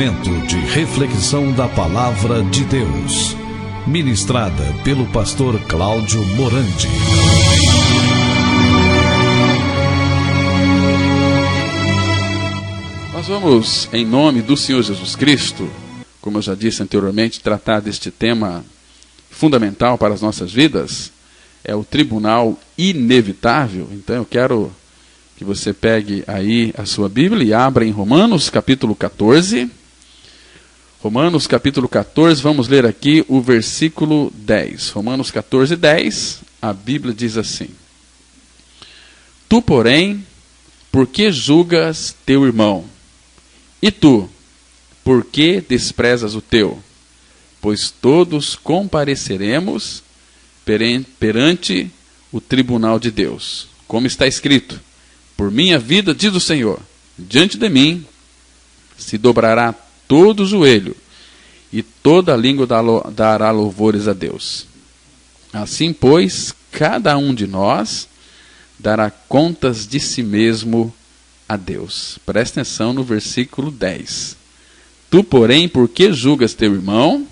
momento de reflexão da Palavra de Deus, ministrada pelo pastor Cláudio Morandi. Nós vamos, em nome do Senhor Jesus Cristo, como eu já disse anteriormente, tratar deste tema fundamental para as nossas vidas, é o tribunal inevitável. Então eu quero que você pegue aí a sua Bíblia e abra em Romanos capítulo 14. Romanos capítulo 14, vamos ler aqui o versículo 10. Romanos 14, 10, a Bíblia diz assim: Tu, porém, por que julgas teu irmão? E tu, por que desprezas o teu? Pois todos compareceremos perante o tribunal de Deus. Como está escrito: Por minha vida, diz o Senhor, diante de mim se dobrará todo o joelho, e toda a língua dará louvores a Deus. Assim, pois, cada um de nós dará contas de si mesmo a Deus. Presta atenção no versículo 10. Tu, porém, por que julgas teu irmão?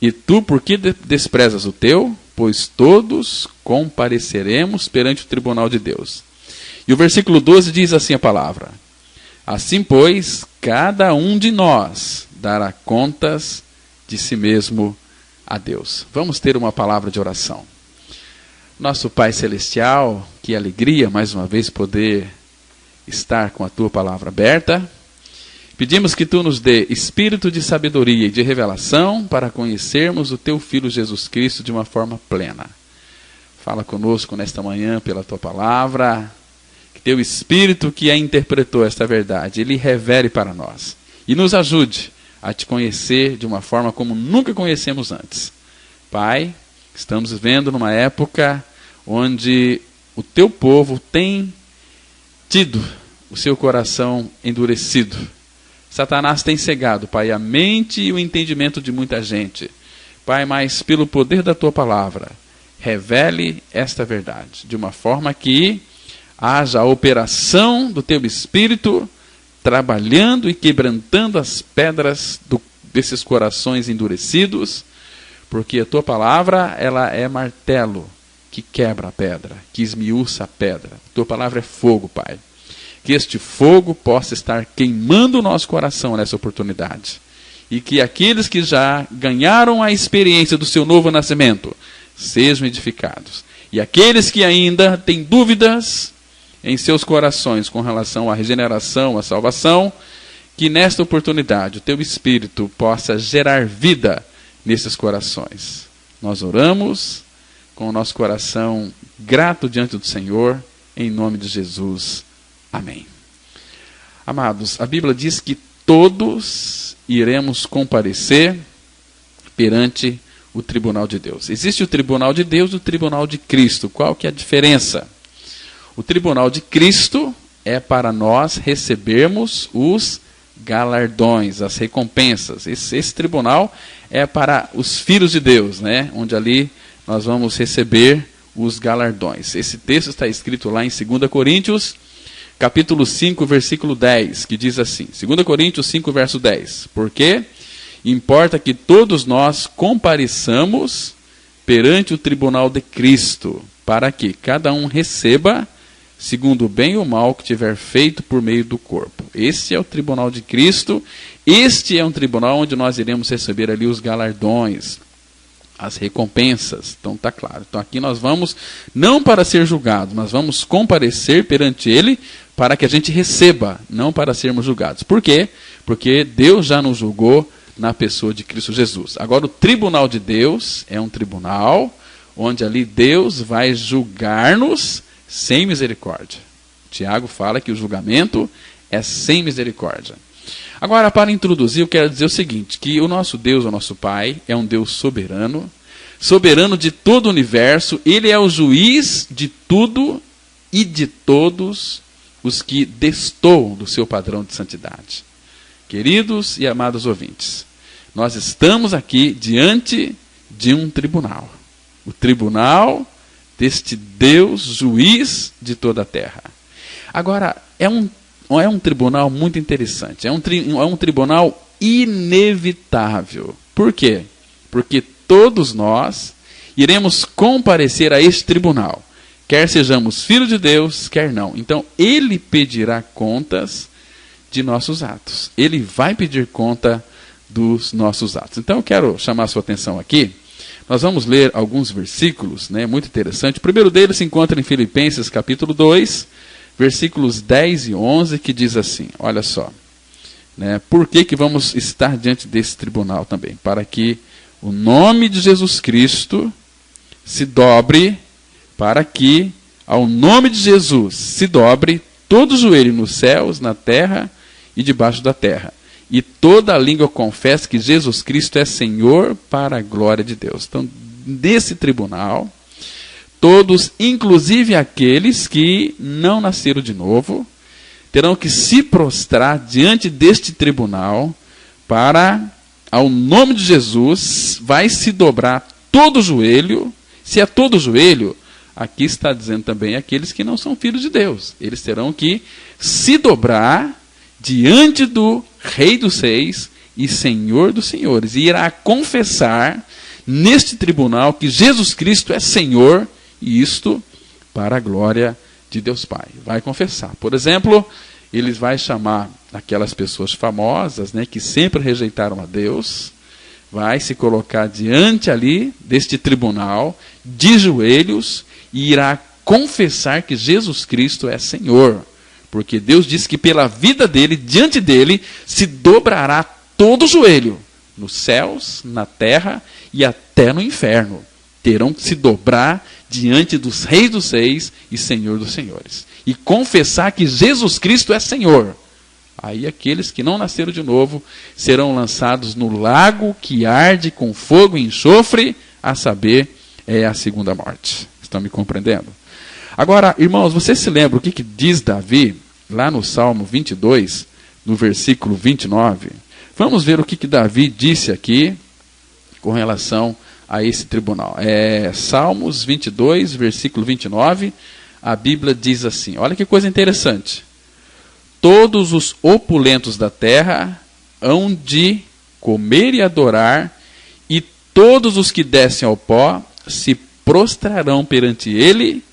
E tu, por que desprezas o teu? Pois todos compareceremos perante o tribunal de Deus. E o versículo 12 diz assim a palavra: Assim, pois, cada um de nós dará contas de si mesmo a Deus. Vamos ter uma palavra de oração. Nosso Pai Celestial, que alegria mais uma vez poder estar com a Tua palavra aberta. Pedimos que Tu nos dê espírito de sabedoria e de revelação para conhecermos o Teu Filho Jesus Cristo de uma forma plena. Fala conosco nesta manhã pela Tua palavra. Que Teu Espírito que a interpretou esta verdade, Ele revele para nós. E nos ajude a Te conhecer de uma forma como nunca conhecemos antes. Pai, estamos vivendo numa época onde o Teu povo tem tido o seu coração endurecido. Satanás tem cegado, Pai, a mente e o entendimento de muita gente. Pai, mas pelo poder da Tua palavra, revele esta verdade, de uma forma que haja a operação do Teu Espírito, trabalhando e quebrantando as pedras desses corações endurecidos, porque a Tua palavra, ela é martelo que quebra a pedra, que esmiuça a pedra. A Tua palavra é fogo, Pai. Que este fogo possa estar queimando o nosso coração nessa oportunidade. E que aqueles que já ganharam a experiência do seu novo nascimento sejam edificados. E aqueles que ainda têm dúvidas em seus corações com relação à regeneração, à salvação, que nesta oportunidade o Teu Espírito possa gerar vida nesses corações. Nós oramos com o nosso coração grato diante do Senhor, em nome de Jesus. Amém. Amados, a Bíblia diz que todos iremos comparecer perante o tribunal de Deus. Existe o tribunal de Deus e o tribunal de Cristo. Qual que é a diferença? O tribunal de Cristo é para nós recebermos os galardões, as recompensas. Esse tribunal é para os filhos de Deus, né? Onde ali nós vamos receber os galardões. Esse texto está escrito lá em 2 Coríntios, capítulo 5, versículo 10, que diz assim, 2 Coríntios 5, verso 10, porque importa que todos nós compareçamos perante o tribunal de Cristo, para que cada um receba segundo o bem e o mal que tiver feito por meio do corpo. Este é o tribunal de Cristo, este é um tribunal onde nós iremos receber ali os galardões, as recompensas. Então está claro. Então aqui nós vamos, não para ser julgados, mas vamos comparecer perante Ele para que a gente receba, não para sermos julgados. Por quê? Porque Deus já nos julgou na pessoa de Cristo Jesus. Agora o tribunal de Deus é um tribunal onde ali Deus vai julgar-nos sem misericórdia. Tiago fala que o julgamento é sem misericórdia. Agora, para introduzir, eu quero dizer o seguinte, que o nosso Deus, o nosso Pai, é um Deus soberano, soberano de todo o universo. Ele é o juiz de tudo e de todos os que destoam do seu padrão de santidade. Queridos e amados ouvintes, nós estamos aqui diante de um tribunal. O tribunal deste Deus, juiz de toda a terra. Agora, é um tribunal muito interessante. É um tribunal inevitável. Por quê? Porque todos nós iremos comparecer a este tribunal, quer sejamos filhos de Deus, quer não. Então, ele pedirá contas de nossos atos. Ele vai pedir conta dos nossos atos. Então, eu quero chamar a sua atenção aqui. Nós vamos ler alguns versículos, né, muito interessante. O primeiro deles se encontra em Filipenses capítulo 2, versículos 10 e 11, que diz assim, olha só. Né, por que vamos estar diante desse tribunal também? Para que o nome de Jesus Cristo se dobre, para que ao nome de Jesus se dobre todo o joelho nos céus, na terra e debaixo da terra. E toda a língua confessa que Jesus Cristo é Senhor, para a glória de Deus. Então, nesse tribunal, todos, inclusive aqueles que não nasceram de novo, terão que se prostrar diante deste tribunal para, ao nome de Jesus, vai se dobrar todo o joelho. Se é todo o joelho, aqui está dizendo também aqueles que não são filhos de Deus. Eles terão que se dobrar diante do Rei dos Reis e Senhor dos Senhores. E irá confessar neste tribunal que Jesus Cristo é Senhor, e isto para a glória de Deus Pai. Vai confessar. Por exemplo, ele vai chamar aquelas pessoas famosas, né, que sempre rejeitaram a Deus, vai se colocar diante ali deste tribunal, de joelhos, e irá confessar que Jesus Cristo é Senhor. Porque Deus disse que pela vida dele, diante dele, se dobrará todo o joelho, nos céus, na terra e até no inferno. Terão que se dobrar diante dos Reis dos Reis e Senhor dos Senhores. E confessar que Jesus Cristo é Senhor. Aí aqueles que não nasceram de novo serão lançados no lago que arde com fogo e enxofre, a saber, é a segunda morte. Estão me compreendendo? Agora, irmãos, você se lembra o que diz Davi, lá no Salmo 22, no versículo 29? Vamos ver o que Davi disse aqui, com relação a esse tribunal. Salmos 22, versículo 29, a Bíblia diz assim, olha que coisa interessante. Todos os opulentos da terra hão de comer e adorar, e todos os que descem ao pó se prostrarão perante ele,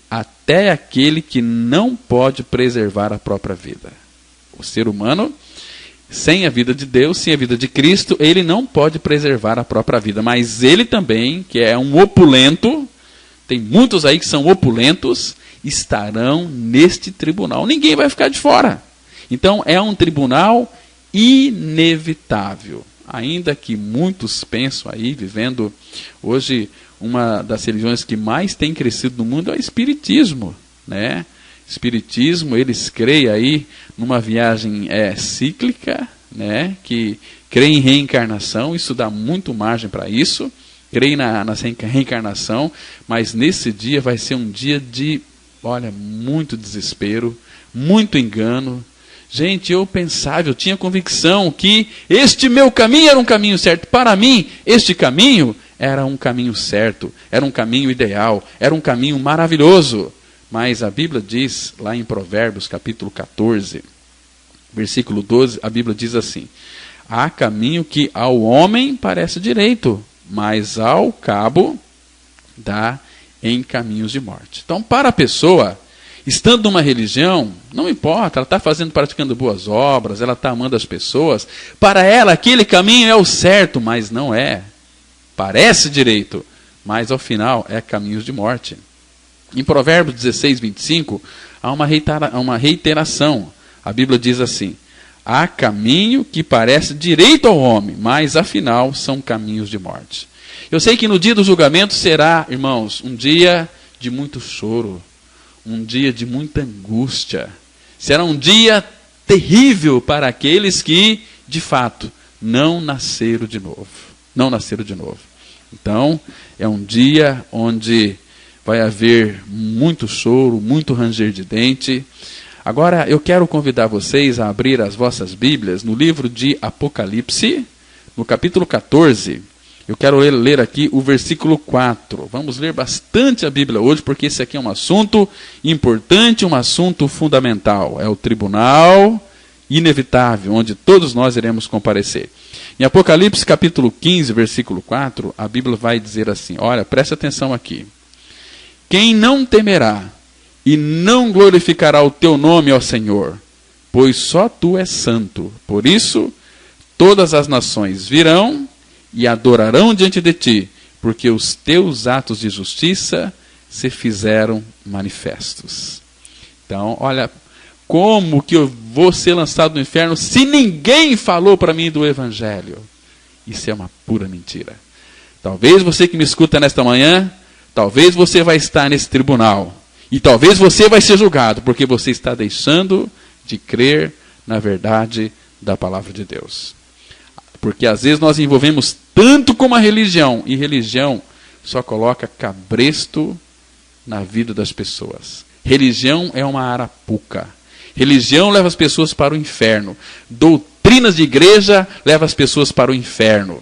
até aquele que não pode preservar a própria vida. O ser humano, sem a vida de Deus, sem a vida de Cristo, ele não pode preservar a própria vida. Mas ele também, que é um opulento, tem muitos aí que são opulentos, estarão neste tribunal. Ninguém vai ficar de fora. Então é um tribunal inevitável. Ainda que muitos pensam aí, vivendo hoje, uma das religiões que mais tem crescido no mundo é o Espiritismo, né? Espiritismo, eles creem aí numa viagem cíclica, né? Que creem em reencarnação, isso dá muito margem para isso, creem na reencarnação, mas nesse dia vai ser um dia de, olha, muito desespero, muito engano. Gente, eu pensava, eu tinha convicção que este meu caminho era um caminho certo. Para mim, este caminho era um caminho certo, era um caminho ideal, era um caminho maravilhoso. Mas a Bíblia diz, lá em Provérbios, capítulo 14, versículo 12, a Bíblia diz assim: há caminho que ao homem parece direito, mas ao cabo dá em caminhos de morte. Então, para a pessoa, estando numa religião, não importa, ela está praticando boas obras, ela está amando as pessoas, para ela aquele caminho é o certo, mas não é. Parece direito, mas ao final é caminhos de morte. Em Provérbios 16, 25, há uma reiteração. A Bíblia diz assim: há caminho que parece direito ao homem, mas afinal são caminhos de morte. Eu sei que no dia do julgamento será, irmãos, um dia de muito choro, um dia de muita angústia. Será um dia terrível para aqueles que, de fato, não nasceram de novo. Não nasceram de novo. Então, é um dia onde vai haver muito choro, muito ranger de dente. Agora, eu quero convidar vocês a abrir as vossas Bíblias no livro de Apocalipse, no capítulo 14. Eu quero ler aqui o versículo 4. Vamos ler bastante a Bíblia hoje, porque esse aqui é um assunto importante, um assunto fundamental. É o tribunal inevitável, onde todos nós iremos comparecer. Em Apocalipse capítulo 15, versículo 4, a Bíblia vai dizer assim, olha, preste atenção aqui. Quem não temerá e não glorificará o teu nome, ó Senhor, pois só tu és santo. Por isso, todas as nações virão e adorarão diante de ti, porque os teus atos de justiça se fizeram manifestos. Então, olha, como que eu vou ser lançado no inferno se ninguém falou para mim do Evangelho? Isso é uma pura mentira. Talvez você que me escuta nesta manhã, talvez você vai estar nesse tribunal. E talvez você vai ser julgado, porque você está deixando de crer na verdade da palavra de Deus. Porque às vezes nós envolvemos tanto com a religião, e religião só coloca cabresto na vida das pessoas. Religião é uma arapuca. Religião leva as pessoas para o inferno. Doutrinas de igreja levam as pessoas para o inferno.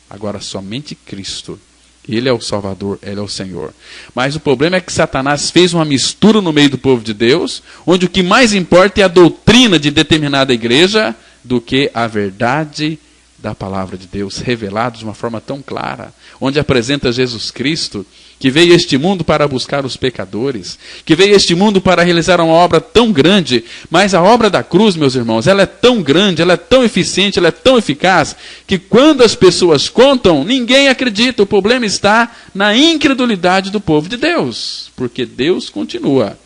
Agora, somente Cristo. Ele é o Salvador, Ele é o Senhor. Mas o problema é que Satanás fez uma mistura no meio do povo de Deus, onde o que mais importa é a doutrina de determinada igreja do que a verdade da palavra de Deus, revelada de uma forma tão clara, onde apresenta Jesus Cristo, que veio a este mundo para buscar os pecadores, que veio a este mundo para realizar uma obra tão grande, mas a obra da cruz, meus irmãos, ela é tão grande, ela é tão eficiente, ela é tão eficaz, que quando as pessoas contam, ninguém acredita. O problema está na incredulidade do povo de Deus, porque Deus continua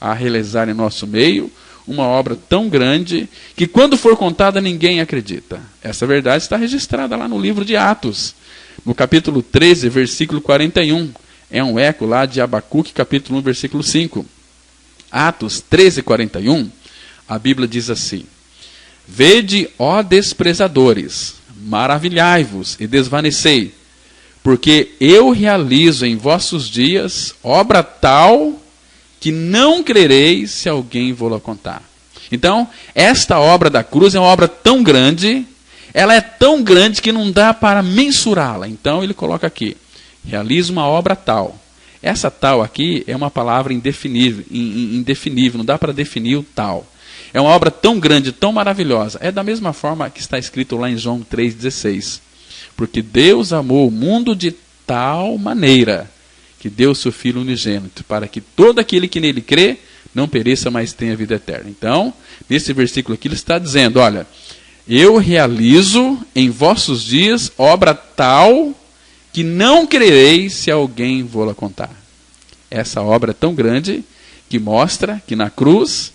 a realizar em nosso meio uma obra tão grande que quando for contada ninguém acredita. Essa verdade está registrada lá no livro de Atos, no capítulo 13, versículo 41. É um eco lá de Abacuque, capítulo 1, versículo 5. Atos 13, 41, a Bíblia diz assim: Vede, ó desprezadores, maravilhai-vos e desvanecei, porque eu realizo em vossos dias obra tal que não crereis se alguém vô-la contar. Então, esta obra da cruz é uma obra tão grande, ela é tão grande que não dá para mensurá-la. Então, ele coloca aqui, realiza uma obra tal. Essa tal aqui é uma palavra indefinível, não dá para definir o tal. É uma obra tão grande, tão maravilhosa. É da mesma forma que está escrito lá em João 3,16. Porque Deus amou o mundo de tal maneira que deu seu Filho unigênito, para que todo aquele que nele crê não pereça, mas tenha vida eterna. Então, nesse versículo aqui, ele está dizendo, olha, eu realizo em vossos dias obra tal que não crereis se alguém vô-la contar. Essa obra é tão grande que mostra que na cruz,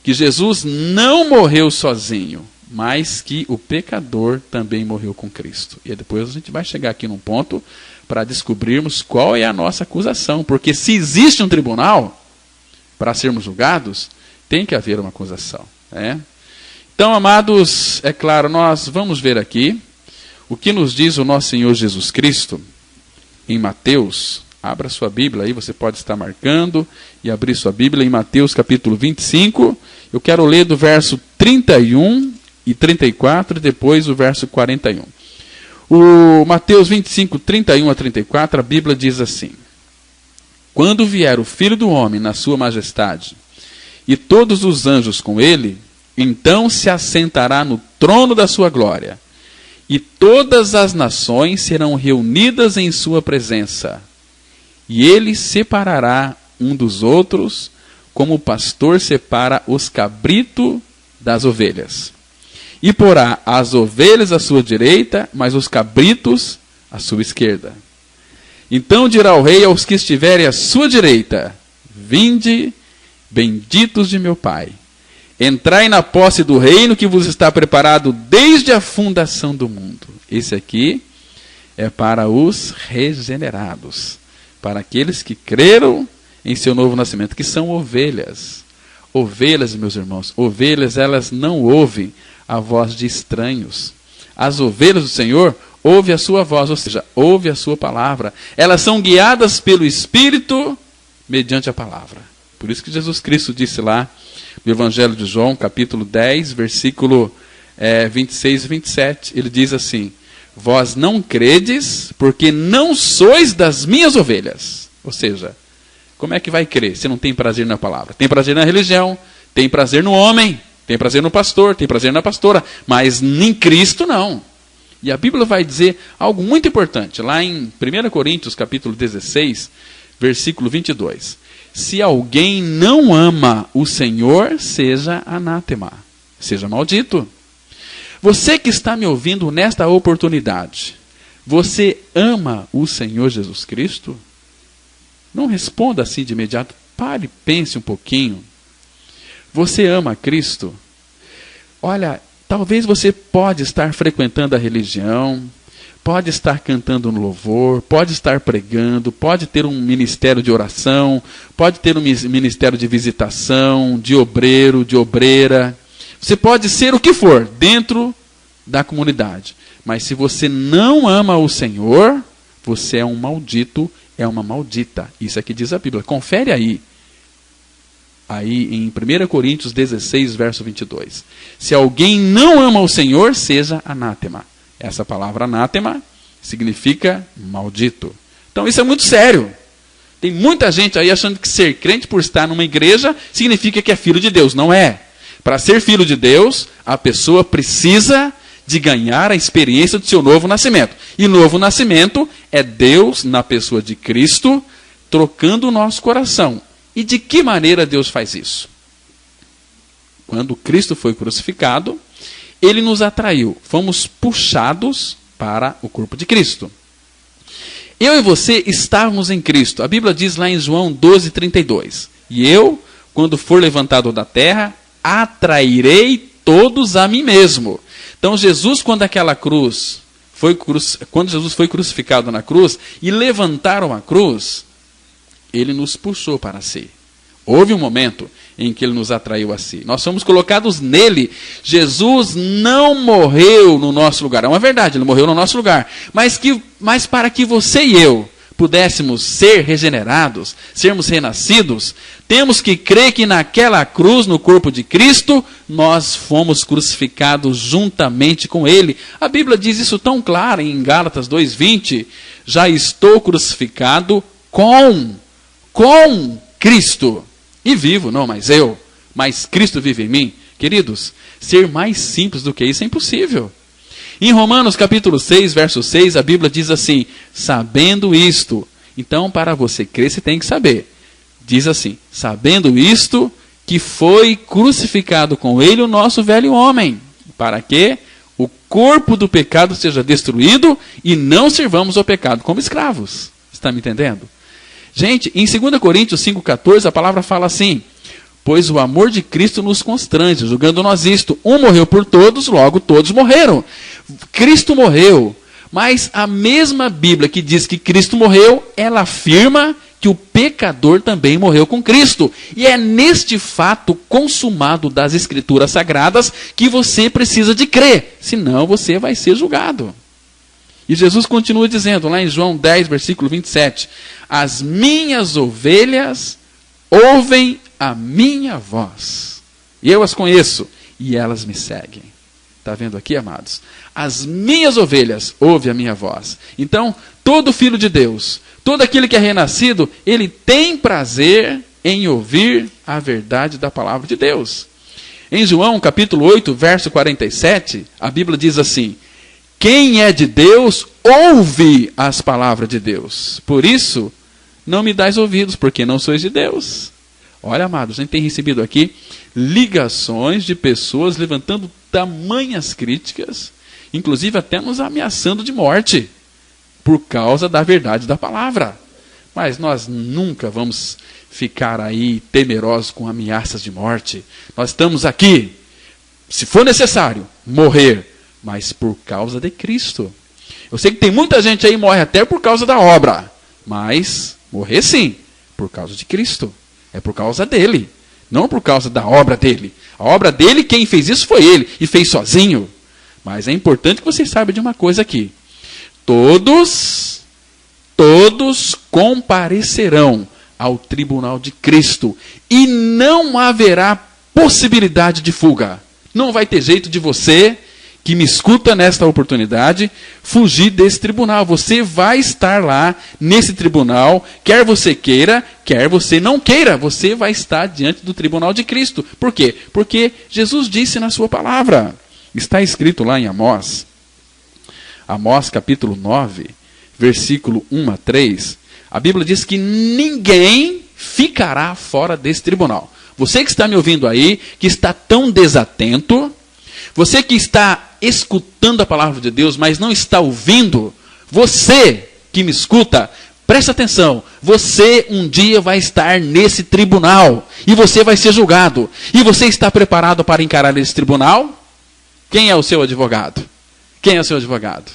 que Jesus não morreu sozinho, mas que o pecador também morreu com Cristo. E depois a gente vai chegar aqui num ponto para descobrirmos qual é a nossa acusação. Porque se existe um tribunal para sermos julgados, tem que haver uma acusação. Né? Então, amados, é claro, nós vamos ver aqui o que nos diz o nosso Senhor Jesus Cristo em Mateus. Abra sua Bíblia aí, você pode estar marcando e abrir sua Bíblia em Mateus capítulo 25. Eu quero ler do verso 31 e 34 e depois o verso 41. O Mateus 25, 31 a 34, a Bíblia diz assim: Quando vier o Filho do Homem na sua majestade, e todos os anjos com ele, então se assentará no trono da sua glória, e todas as nações serão reunidas em sua presença, e ele separará um dos outros, como o pastor separa os cabritos das ovelhas. E porá as ovelhas à sua direita, mas os cabritos à sua esquerda. Então dirá o rei aos que estiverem à sua direita: Vinde, benditos de meu Pai, entrai na posse do reino que vos está preparado desde a fundação do mundo. Esse aqui é para os regenerados, para aqueles que creram em seu novo nascimento, que são ovelhas. Ovelhas, meus irmãos, ovelhas, elas não ouvem a voz de estranhos. As ovelhas do Senhor ouvem a sua voz, ou seja, ouvem a sua palavra. Elas são guiadas pelo Espírito mediante a palavra. Por isso que Jesus Cristo disse lá no Evangelho de João, capítulo 10, versículo 26 e 27. Ele diz assim: Vós não credes, porque não sois das minhas ovelhas. Ou seja, como é que vai crer se não tem prazer na palavra? Tem prazer na religião, tem prazer no homem, Tem prazer no pastor, tem prazer na pastora, mas em Cristo não. E a Bíblia vai dizer algo muito importante, lá em 1 Coríntios, capítulo 16, versículo 22. Se alguém não ama o Senhor, seja anátema, seja maldito. Você que está me ouvindo nesta oportunidade, você ama o Senhor Jesus Cristo? Não responda assim de imediato, pare, pense um pouquinho. Você ama Cristo? Olha, talvez você pode estar frequentando a religião, pode estar cantando no louvor, pode estar pregando, pode ter um ministério de oração, pode ter um ministério de visitação, de obreiro, de obreira. Você pode ser o que for dentro da comunidade. Mas se você não ama o Senhor, você é um maldito, é uma maldita. Isso é que diz a Bíblia. Confere aí. Aí em 1 Coríntios 16, verso 22. Se alguém não ama o Senhor, seja anátema. Essa palavra anátema significa maldito. Então isso é muito sério. Tem muita gente aí achando que ser crente por estar numa igreja significa que é filho de Deus. Não é. Para ser filho de Deus, a pessoa precisa de ganhar a experiência do seu novo nascimento. E novo nascimento é Deus, na pessoa de Cristo, trocando o nosso coração. E de que maneira Deus faz isso? Quando Cristo foi crucificado, Ele nos atraiu. Fomos puxados para o corpo de Cristo. Eu e você estávamos em Cristo. A Bíblia diz lá em João 12:32. E eu, quando for levantado da terra, atrairei todos a mim mesmo. Então Jesus, quando Jesus foi crucificado na cruz e levantaram a cruz, Ele nos puxou para si. Houve um momento em que Ele nos atraiu a si. Nós fomos colocados nele. Jesus não morreu no nosso lugar. É uma verdade, Ele morreu no nosso lugar. Mas para que você e eu pudéssemos ser regenerados, sermos renascidos, temos que crer que naquela cruz, no corpo de Cristo, nós fomos crucificados juntamente com Ele. A Bíblia diz isso tão claro em Gálatas 2:20. Já estou crucificado com Cristo. E vivo, não mais eu, mas Cristo vive em mim. Queridos, ser mais simples do que isso é impossível. Em Romanos capítulo 6, verso 6, a Bíblia diz assim, sabendo isto. Então, para você crer, você tem que saber. Diz assim, sabendo isto, que foi crucificado com Ele o nosso velho homem, para que o corpo do pecado seja destruído e não sirvamos ao pecado como escravos. Está me entendendo? Gente, em 2 Coríntios 5,14, a palavra fala assim, pois o amor de Cristo nos constrange, julgando nós isto, um morreu por todos, logo todos morreram. Cristo morreu, mas a mesma Bíblia que diz que Cristo morreu, ela afirma que o pecador também morreu com Cristo. E é neste fato consumado das Escrituras Sagradas que você precisa de crer, senão você vai ser julgado. E Jesus continua dizendo, lá em João 10, versículo 27, as minhas ovelhas ouvem a minha voz. E eu as conheço, e elas me seguem. Está vendo aqui, amados? As minhas ovelhas ouvem a minha voz. Então, todo filho de Deus, todo aquele que é renascido, ele tem prazer em ouvir a verdade da palavra de Deus. Em João, capítulo 8, verso 47, a Bíblia diz assim, quem é de Deus, ouve as palavras de Deus. Por isso, não me dais ouvidos, porque não sois de Deus. Olha, amados, a gente tem recebido aqui ligações de pessoas levantando tamanhas críticas, inclusive até nos ameaçando de morte, por causa da verdade da palavra. Mas nós nunca vamos ficar aí temerosos com ameaças de morte. Nós estamos aqui, se for necessário, morrer, mas por causa de Cristo. Eu sei que tem muita gente aí que morre até por causa da obra, mas morrer sim, por causa de Cristo. É por causa dele, não por causa da obra dele. A obra dele, quem fez isso foi ele, e fez sozinho. Mas é importante que você saiba de uma coisa aqui. Todos comparecerão ao tribunal de Cristo, e não haverá possibilidade de fuga. Não vai ter jeito de você que me escuta nesta oportunidade, fugir desse tribunal. Você vai estar lá nesse tribunal, quer você queira, quer você não queira, você vai estar diante do tribunal de Cristo. Por quê? Porque Jesus disse na sua palavra, está escrito lá em Amós, capítulo 9, versículo 1 a 3, a Bíblia diz que ninguém ficará fora desse tribunal. Você que está me ouvindo aí, que está tão desatento, você que está escutando a palavra de Deus, mas não está ouvindo, você que me escuta, presta atenção, você um dia vai estar nesse tribunal, e você vai ser julgado, e você está preparado para encarar esse tribunal? Quem é o seu advogado? Quem é o seu advogado?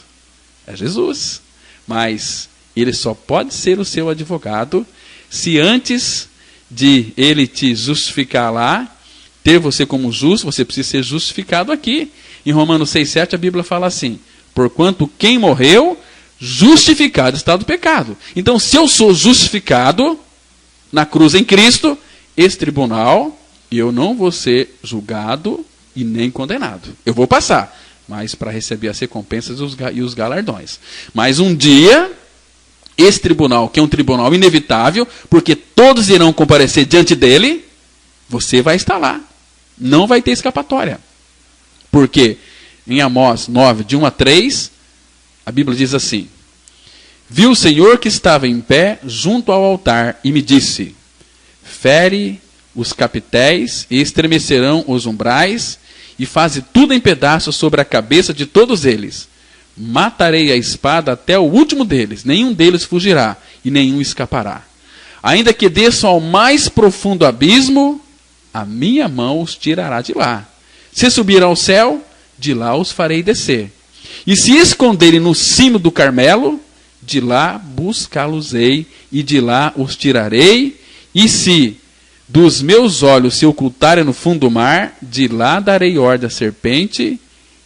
É Jesus, mas ele só pode ser o seu advogado, se antes de ele te justificar lá, ter você como justo, você precisa ser justificado aqui. Em Romanos 6,7 a Bíblia fala assim, porquanto quem morreu, justificado está do pecado. Então, se eu sou justificado na cruz em Cristo, esse tribunal, eu não vou ser julgado e nem condenado. Eu vou passar, mas para receber as recompensas e os galardões. Mas um dia, esse tribunal, que é um tribunal inevitável, porque todos irão comparecer diante dele, você vai estar lá. Não vai ter escapatória. Porque em Amós 9, de 1 a 3, a Bíblia diz assim, viu o Senhor que estava em pé junto ao altar e me disse, fere os capitéis e estremecerão os umbrais e faze tudo em pedaços sobre a cabeça de todos eles. Matarei a espada até o último deles, nenhum deles fugirá e nenhum escapará. Ainda que desçam ao mais profundo abismo, a minha mão os tirará de lá. Se subir ao céu, de lá os farei descer. E se esconderem no cimo do Carmelo, de lá buscá-los-ei, e de lá os tirarei. E se dos meus olhos se ocultarem no fundo do mar, de lá darei ordem à serpente,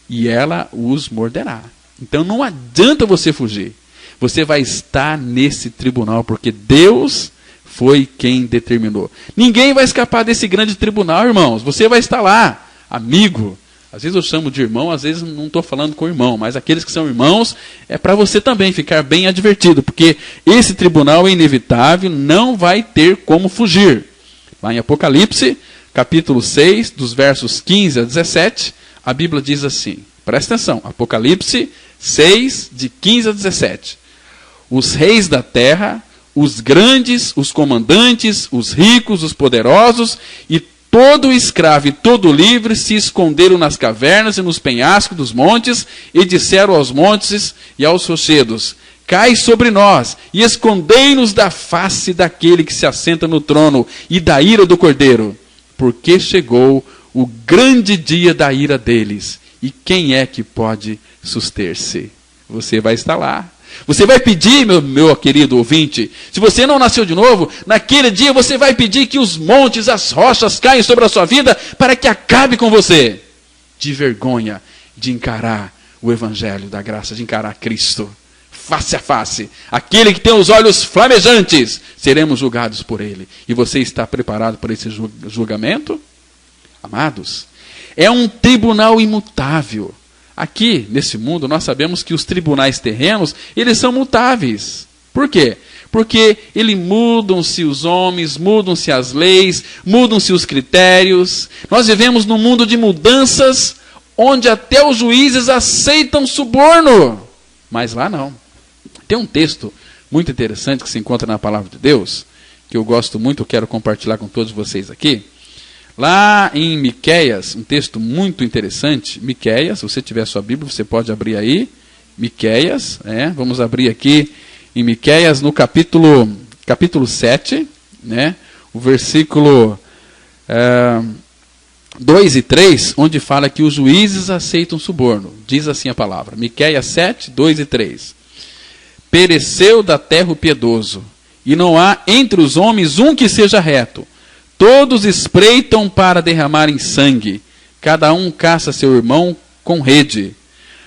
e ela os morderá. Então não adianta você fugir. Você vai estar nesse tribunal, porque Deus foi quem determinou. Ninguém vai escapar desse grande tribunal, irmãos. Você vai estar lá, amigo. Às vezes eu chamo de irmão, às vezes não estou falando com irmão, mas aqueles que são irmãos, é para você também ficar bem advertido, porque esse tribunal é inevitável, não vai ter como fugir. Lá em Apocalipse, capítulo 6, dos versos 15 a 17, a Bíblia diz assim, presta atenção, Apocalipse 6, de 15 a 17. Os reis da terra, os grandes, os comandantes, os ricos, os poderosos, e todo escravo e todo livre se esconderam nas cavernas e nos penhascos dos montes, e disseram aos montes e aos rochedos, cai sobre nós, e escondei-nos da face daquele que se assenta no trono, e da ira do Cordeiro, porque chegou o grande dia da ira deles, e quem é que pode suster-se? Você vai estar lá. Você vai pedir, meu querido ouvinte, se você não nasceu de novo, naquele dia você vai pedir que os montes, as rochas caiam sobre a sua vida para que acabe com você. De vergonha de encarar o Evangelho da graça, de encarar Cristo, face a face. Aquele que tem os olhos flamejantes, seremos julgados por Ele. E você está preparado para esse julgamento? Amados, é um tribunal imutável. Aqui, nesse mundo, nós sabemos que os tribunais terrenos, eles são mutáveis. Por quê? Porque mudam-se os homens, mudam-se as leis, mudam-se os critérios. Nós vivemos num mundo de mudanças, onde até os juízes aceitam suborno. Mas lá não. Tem um texto muito interessante que se encontra na Palavra de Deus, que eu gosto muito, quero compartilhar com todos vocês aqui. Lá em Miqueias, um texto muito interessante, Miqueias, se você tiver sua Bíblia, você pode abrir aí, Miqueias, vamos abrir aqui em Miqueias no capítulo 7, o versículo 2 e 3, onde fala que os juízes aceitam suborno. Diz assim a palavra, Miqueias 7, 2 e 3. Pereceu da terra o piedoso, e não há entre os homens um que seja reto. Todos espreitam para derramarem sangue. Cada um caça seu irmão com rede.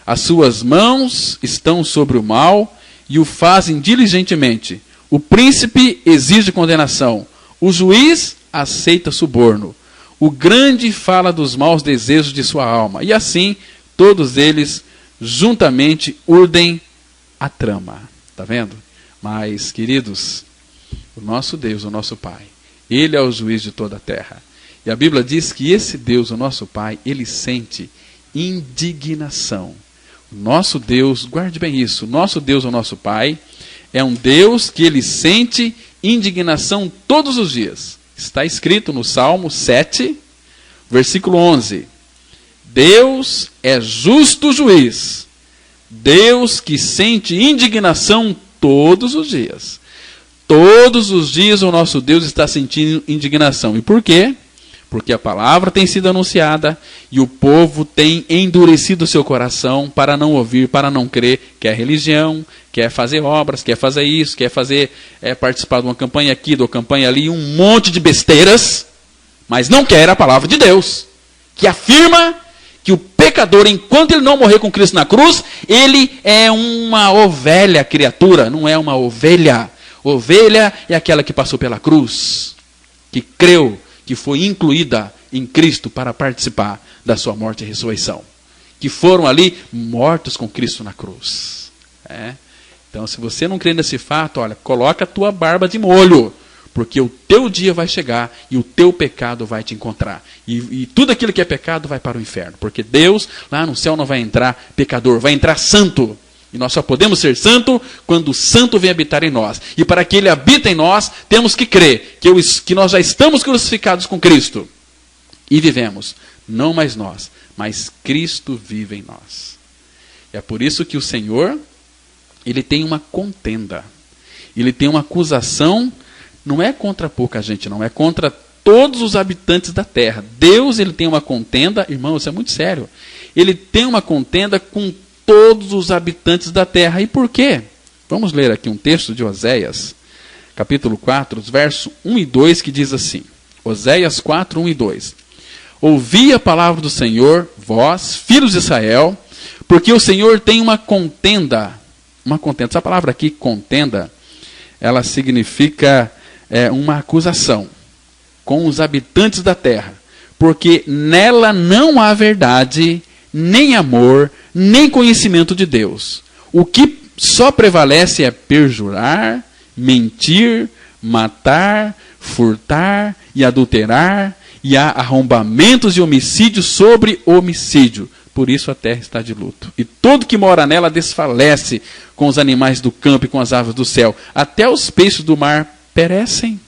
As suas mãos estão sobre o mal e o fazem diligentemente. O príncipe exige condenação. O juiz aceita suborno. O grande fala dos maus desejos de sua alma. E assim todos eles juntamente urdem a trama. Está vendo? Mas, queridos, o nosso Deus, o nosso Pai, Ele é o juiz de toda a terra. E a Bíblia diz que esse Deus, o nosso Pai, Ele sente indignação. O nosso Deus, guarde bem isso, o nosso Deus, o nosso Pai, é um Deus que Ele sente indignação todos os dias. Está escrito no Salmo 7, versículo 11. Deus é justo juiz. Deus que sente indignação todos os dias. Todos os dias o nosso Deus está sentindo indignação. E por quê? Porque a palavra tem sido anunciada e o povo tem endurecido seu coração para não ouvir, para não crer, quer religião, quer fazer obras, quer fazer isso, quer fazer participar de uma campanha aqui, de uma campanha ali, um monte de besteiras, mas não quer a palavra de Deus, que afirma que o pecador, enquanto ele não morrer com Cristo na cruz, ele é uma ovelha criatura, não é uma ovelha. Ovelha é aquela que passou pela cruz, que creu, que foi incluída em Cristo para participar da sua morte e ressurreição. Que foram ali mortos com Cristo na cruz. Então, se você não crê nesse fato, olha, coloca a tua barba de molho, porque o teu dia vai chegar e o teu pecado vai te encontrar. E tudo aquilo que é pecado vai para o inferno. Porque Deus, lá no céu, não vai entrar pecador, vai entrar santo. E nós só podemos ser santo quando o santo vem habitar em nós. E para que ele habite em nós, temos que crer que nós já estamos crucificados com Cristo. E vivemos, não mais nós, mas Cristo vive em nós. É por isso que o Senhor, Ele tem uma contenda. Ele tem uma acusação, não é contra pouca gente, não, é contra todos os habitantes da terra. Deus, Ele tem uma contenda, irmão, isso é muito sério. Ele tem uma contenda com todos os habitantes da terra. E por quê? Vamos ler aqui um texto de Oséias, capítulo 4, verso 1 e 2, que diz assim. Oséias 4, 1 e 2. Ouvi a palavra do Senhor, vós, filhos de Israel, porque o Senhor tem uma contenda. Uma contenda. Essa palavra aqui, contenda, ela significa uma acusação com os habitantes da terra. Porque nela não há verdade, nem amor, nem conhecimento de Deus. O que só prevalece é perjurar, mentir, matar, furtar e adulterar, e há arrombamentos e homicídios sobre homicídio. Por isso a terra está de luto. E todo que mora nela desfalece com os animais do campo e com as aves do céu. Até os peixes do mar perecem.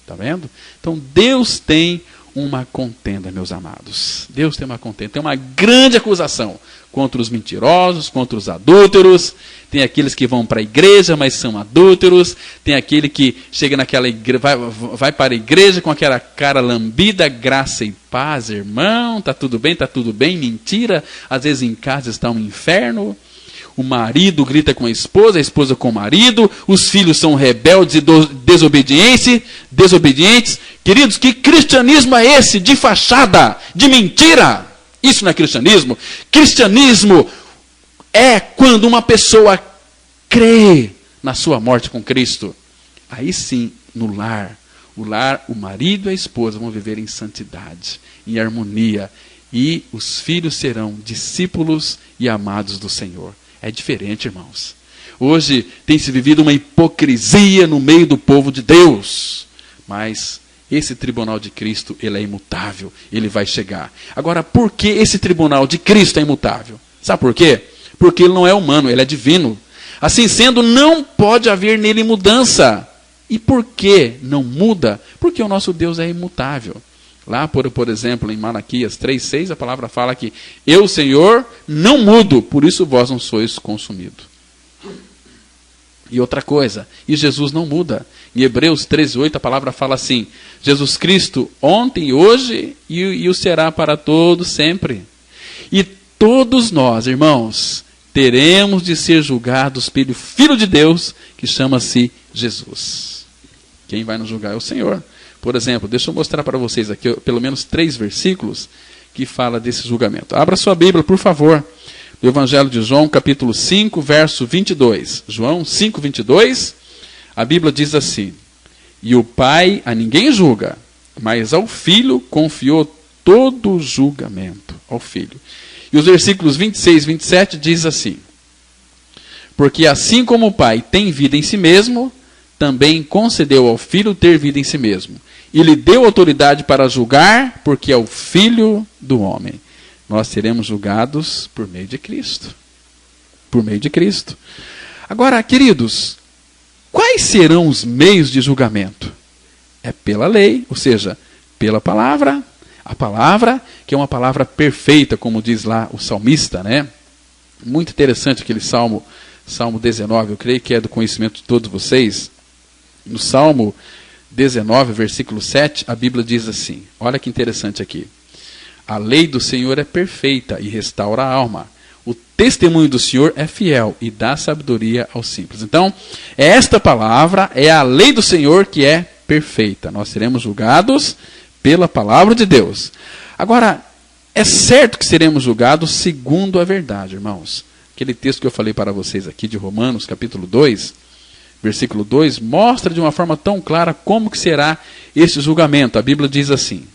Está vendo? Então Deus tem uma contenda, meus amados. Deus tem uma contenda, tem uma grande acusação contra os mentirosos, contra os adúlteros. Tem aqueles que vão para a igreja, mas são adúlteros. Tem aquele que chega naquela igreja, vai para a igreja com aquela cara lambida, graça e paz, irmão, tá tudo bem, mentira. Às vezes em casa está um inferno. O marido grita com a esposa com o marido, os filhos são rebeldes e desobedientes. Queridos, que cristianismo é esse de fachada, de mentira? Isso não é cristianismo. Cristianismo é quando uma pessoa crê na sua morte com Cristo. Aí sim, no lar, o marido e a esposa vão viver em santidade, em harmonia, e os filhos serão discípulos e amados do Senhor. É diferente, irmãos. Hoje tem se vivido uma hipocrisia no meio do povo de Deus. Mas esse tribunal de Cristo, ele é imutável. Ele vai chegar. Agora, por que esse tribunal de Cristo é imutável? Sabe por quê? Porque ele não é humano, ele é divino. Assim sendo, não pode haver nele mudança. E por que não muda? Porque o nosso Deus é imutável. Lá, por exemplo, em Malaquias 3,6, a palavra fala que eu, Senhor, não mudo, por isso vós não sois consumidos. E outra coisa, e Jesus não muda. Em Hebreus 13,8, a palavra fala assim, Jesus Cristo ontem, hoje e o será para todos sempre. E todos nós, irmãos, teremos de ser julgados pelo Filho de Deus, que chama-se Jesus. Quem vai nos julgar é o Senhor. Por exemplo, deixa eu mostrar para vocês aqui pelo menos 3 versículos que fala desse julgamento. Abra sua Bíblia, por favor, do Evangelho de João, capítulo 5, verso 22. João 5, 22, a Bíblia diz assim, e o Pai a ninguém julga, mas ao Filho confiou todo o julgamento, ao Filho. E os versículos 26 e 27 diz assim: porque assim como o Pai tem vida em si mesmo, também concedeu ao Filho ter vida em si mesmo. E lhe deu autoridade para julgar, porque é o Filho do homem. Nós seremos julgados por meio de Cristo. Por meio de Cristo. Agora, queridos, quais serão os meios de julgamento? É pela lei, ou seja, pela palavra. A palavra, que é uma palavra perfeita, como diz lá o salmista, né? Muito interessante aquele Salmo 19, eu creio que é do conhecimento de todos vocês. No Salmo 19, versículo 7, a Bíblia diz assim, olha que interessante aqui. A lei do Senhor é perfeita e restaura a alma. O testemunho do Senhor é fiel e dá sabedoria aos simples. Então, esta palavra é a lei do Senhor que é perfeita. Nós seremos julgados pela palavra de Deus. Agora, é certo que seremos julgados segundo a verdade, irmãos. Aquele texto que eu falei para vocês aqui de Romanos, capítulo 2, versículo 2, mostra de uma forma tão clara como que será esse julgamento. A Bíblia diz assim,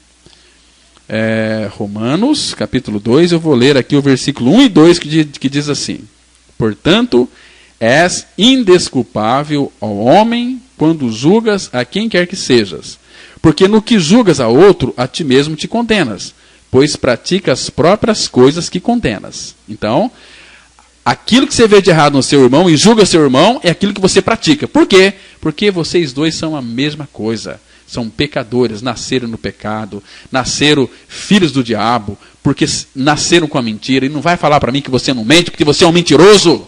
Romanos, capítulo 2, eu vou ler aqui o versículo 1 e 2, que diz assim: portanto, és indesculpável ao homem quando julgas a quem quer que sejas, porque no que julgas a outro, a ti mesmo te condenas, pois pratica as próprias coisas que condenas. Então, aquilo que você vê de errado no seu irmão e julga seu irmão é aquilo que você pratica. Por quê? Porque vocês dois são a mesma coisa. São pecadores, nasceram no pecado, nasceram filhos do diabo, porque nasceram com a mentira. E não vai falar para mim que você não mente, porque você é um mentiroso.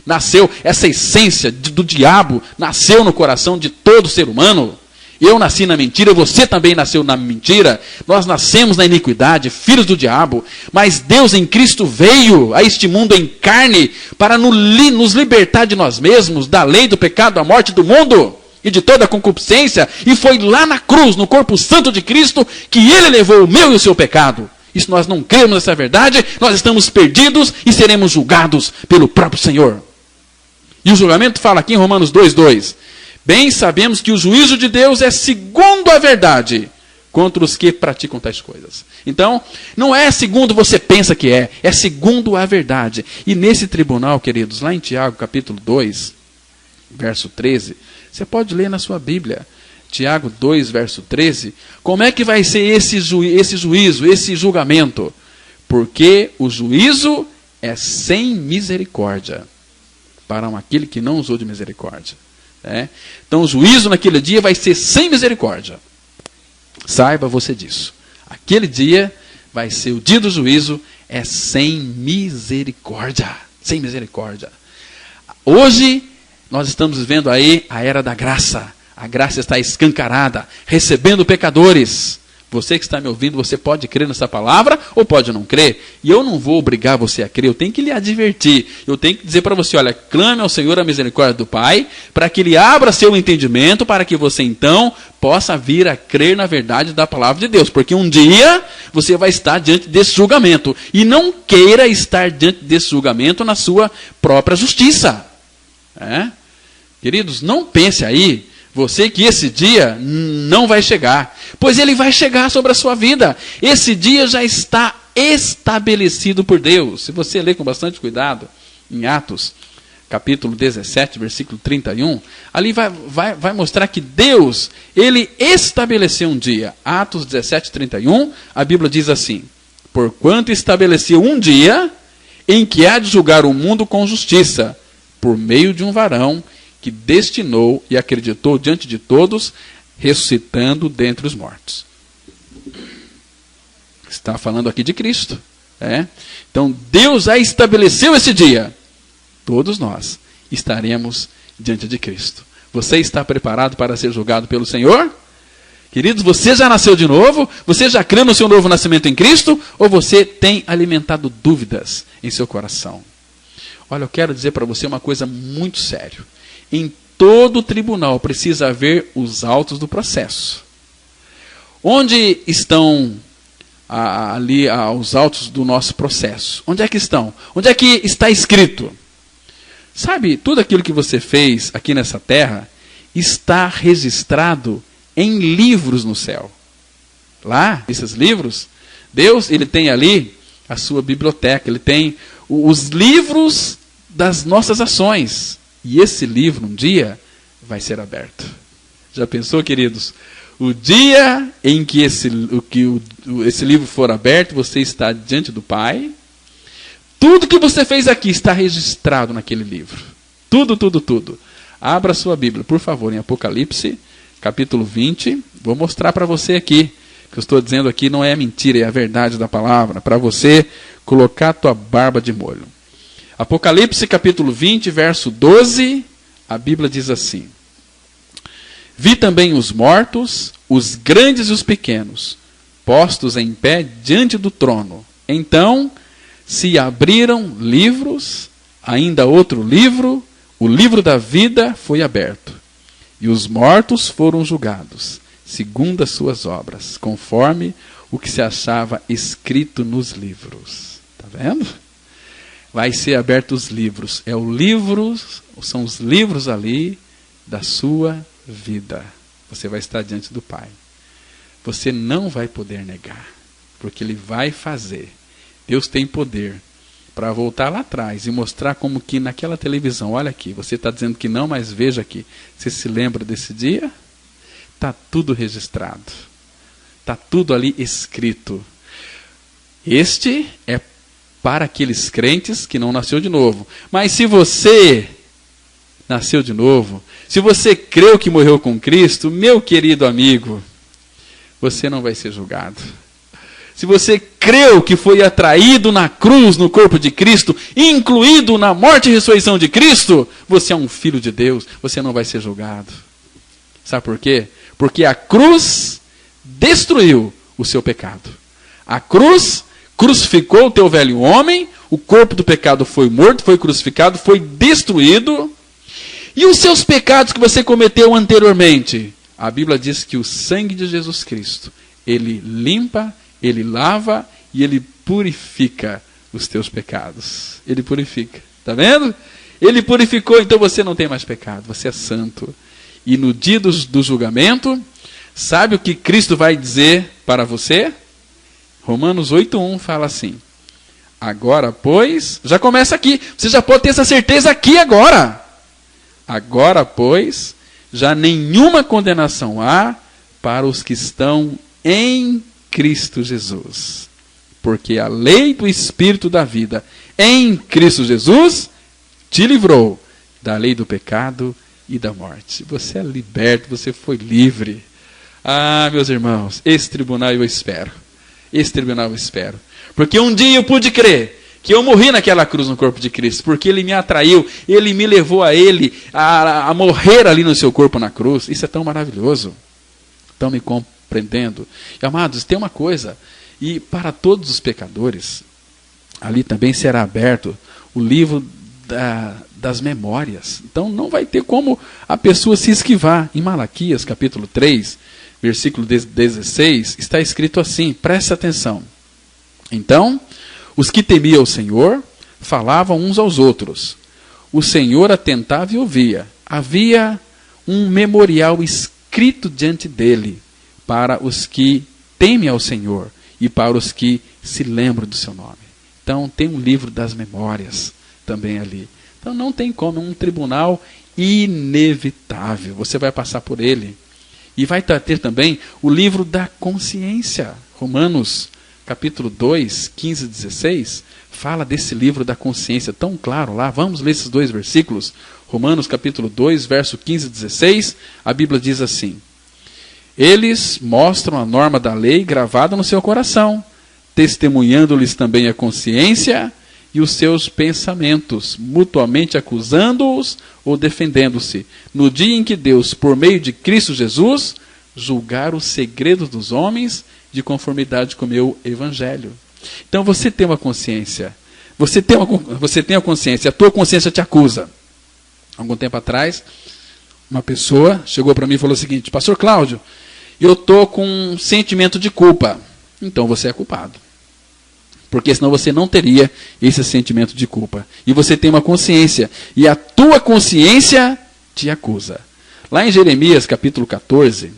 Nasceu, essa essência do diabo nasceu no coração de todo ser humano. Eu nasci na mentira, você também nasceu na mentira. Nós nascemos na iniquidade, filhos do diabo. Mas Deus em Cristo veio a este mundo em carne para nos libertar de nós mesmos, da lei, do pecado, da morte do mundo e de toda a concupiscência. E foi lá na cruz, no corpo santo de Cristo, que Ele levou o meu e o seu pecado. E se nós não cremos nessa verdade, nós estamos perdidos e seremos julgados pelo próprio Senhor. E o julgamento fala aqui em Romanos 2:2. Bem sabemos que o juízo de Deus é segundo a verdade contra os que praticam tais coisas. Então, não é segundo você pensa que é segundo a verdade. E nesse tribunal, queridos, lá em Tiago, capítulo 2, verso 13, você pode ler na sua Bíblia, Tiago 2, verso 13, como é que vai ser esse juízo, esse julgamento? Porque o juízo é sem misericórdia para aquele que não usou de misericórdia. Então o juízo naquele dia vai ser sem misericórdia. Saiba você disso. Aquele dia vai ser o dia do juízo, é sem misericórdia. Sem misericórdia. Hoje nós estamos vivendo aí a era da graça. A graça está escancarada, recebendo pecadores. Você que está me ouvindo, você pode crer nessa palavra ou pode não crer. E eu não vou obrigar você a crer, eu tenho que lhe advertir. Eu tenho que dizer para você, olha, clame ao Senhor a misericórdia do Pai, para que Ele abra seu entendimento, para que você então possa vir a crer na verdade da palavra de Deus. Porque um dia você vai estar diante desse julgamento. E não queira estar diante desse julgamento na sua própria justiça. Queridos, não pense aí, você que esse dia não vai chegar, pois ele vai chegar sobre a sua vida. Esse dia já está estabelecido por Deus. Se você ler com bastante cuidado, em Atos, capítulo 17, versículo 31, ali vai mostrar que Deus, Ele estabeleceu um dia. Atos 17, 31, a Bíblia diz assim: porquanto estabeleceu um dia em que há de julgar o mundo com justiça, por meio de um varão que destinou e acreditou diante de todos, ressuscitando dentre os mortos. Está falando aqui de Cristo. Então, Deus já estabeleceu esse dia. Todos nós estaremos diante de Cristo. Você está preparado para ser julgado pelo Senhor? Queridos, você já nasceu de novo? Você já crê no seu novo nascimento em Cristo? Ou você tem alimentado dúvidas em seu coração? Olha, eu quero dizer para você uma coisa muito séria. Em todo tribunal precisa haver os autos do processo. Onde estão ali os autos do nosso processo? Onde é que estão? Onde é que está escrito? Sabe, tudo aquilo que você fez aqui nessa terra está registrado em livros no céu. Lá, esses livros, Deus, Ele tem ali a sua biblioteca, ele tem os livros das nossas ações. E esse livro, um dia, vai ser aberto. Já pensou, queridos? O dia em que esse livro for aberto, você está diante do Pai. Tudo que você fez aqui está registrado naquele livro. Tudo, tudo, tudo. Abra sua Bíblia, por favor, em Apocalipse, capítulo 20. Vou mostrar para você aqui. O que eu estou dizendo aqui não é mentira, é a verdade da palavra. Para você colocar a tua barba de molho. Apocalipse, capítulo 20, verso 12. A Bíblia diz assim: Vi também os mortos, os grandes e os pequenos, postos em pé diante do trono. Então se abriram livros, ainda outro livro, o livro da vida foi aberto. E os mortos foram julgados, segundo as suas obras, conforme o que se achava escrito nos livros. Está vendo? Vai ser aberto os livros. São os livros ali da sua vida. Você vai estar diante do Pai. Você não vai poder negar, porque Ele vai fazer. Deus tem poder para voltar lá atrás e mostrar como que naquela televisão, olha aqui, você está dizendo que não, mas veja aqui. Você se lembra desse dia? Está tudo registrado. Está tudo ali escrito. Este é para aqueles crentes que não nasceu de novo. Mas se você nasceu de novo, se você creu que morreu com Cristo, meu querido amigo, você não vai ser julgado. Se você creu que foi atraído na cruz, no corpo de Cristo, incluído na morte e ressurreição de Cristo, você é um filho de Deus, você não vai ser julgado. Sabe por quê? Porque a cruz destruiu o seu pecado. A cruz crucificou o teu velho homem, o corpo do pecado foi morto, foi crucificado, foi destruído. E os seus pecados que você cometeu anteriormente? A Bíblia diz que o sangue de Jesus Cristo, Ele limpa, Ele lava e Ele purifica os teus pecados. Ele purifica. Está vendo? Ele purificou, então você não tem mais pecado. Você é santo. E no dia do julgamento, sabe o que Cristo vai dizer para você? Romanos 8:1 fala assim: agora, pois, já começa aqui. Você já pode ter essa certeza aqui agora. Agora, pois, já nenhuma condenação há para os que estão em Cristo Jesus. Porque a lei do Espírito da vida em Cristo Jesus te livrou da lei do pecado e da morte. Você é liberto, você foi livre. Ah, meus irmãos, esse tribunal eu espero. Esse tribunal eu espero. Porque um dia eu pude crer que eu morri naquela cruz no corpo de Cristo, porque Ele me atraiu, Ele me levou a Ele a morrer ali no seu corpo na cruz. Isso é tão maravilhoso. Estão me compreendendo? E, amados, tem uma coisa, e para todos os pecadores, ali também será aberto o livro das memórias. Então não vai ter como a pessoa se esquivar. Em Malaquias, capítulo 3, versículo 16, está escrito assim, preste atenção. Então, os que temiam o Senhor falavam uns aos outros. O Senhor atentava e ouvia. Havia um memorial escrito diante dele para os que temem ao Senhor e para os que se lembram do seu nome. Então, tem um livro das memórias também ali. Então, não tem como, é um tribunal inevitável. Você vai passar por ele. E vai ter também o livro da consciência. Romanos capítulo 2, 15 e 16, fala desse livro da consciência tão claro lá. Vamos ler esses dois versículos. Romanos capítulo 2, verso 15 e 16, a Bíblia diz assim: eles mostram a norma da lei gravada no seu coração, testemunhando-lhes também a consciência e os seus pensamentos, mutuamente acusando-os ou defendendo-se, no dia em que Deus, por meio de Cristo Jesus, julgar os segredos dos homens de conformidade com o meu evangelho. Então você tem uma consciência. Você tem a consciência. A tua consciência te acusa. Algum tempo atrás, uma pessoa chegou para mim e falou o seguinte: Pastor Cláudio, eu estou com um sentimento de culpa. Então você é culpado. Porque senão você não teria esse sentimento de culpa. E você tem uma consciência. E a tua consciência te acusa. Lá em Jeremias capítulo 14,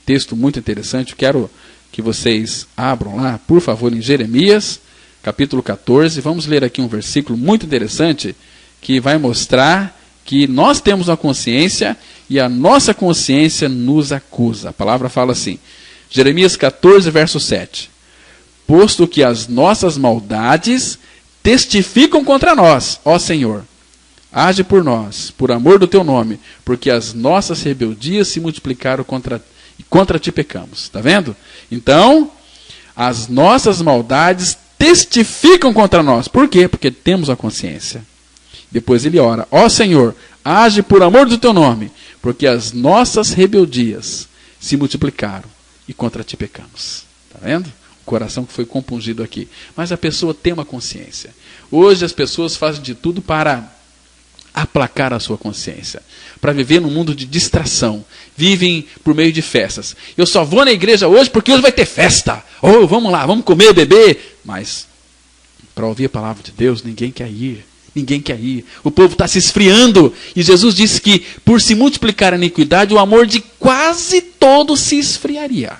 texto muito interessante, eu quero que vocês abram lá, por favor, em Jeremias, capítulo 14. Vamos ler aqui um versículo muito interessante que vai mostrar que nós temos uma consciência e a nossa consciência nos acusa. A palavra fala assim, Jeremias 14, verso 7. Posto que as nossas maldades testificam contra nós, ó Senhor, age por nós, por amor do teu nome, porque as nossas rebeldias se multiplicaram e contra ti pecamos. Está vendo? Então, as nossas maldades testificam contra nós. Por quê? Porque temos a consciência. Depois ele ora, ó Senhor, age por amor do teu nome, porque as nossas rebeldias se multiplicaram e contra ti pecamos. Está vendo? O coração que foi compungido aqui. Mas a pessoa tem uma consciência. Hoje as pessoas fazem de tudo para aplacar a sua consciência, para viver num mundo de distração. Vivem por meio de festas. Eu só vou na igreja hoje porque hoje vai ter festa. Oh, vamos lá, vamos comer, beber. Mas para ouvir a palavra de Deus, ninguém quer ir. Ninguém quer ir. O povo está se esfriando. E Jesus disse que por se multiplicar a iniquidade, o amor de quase todos se esfriaria.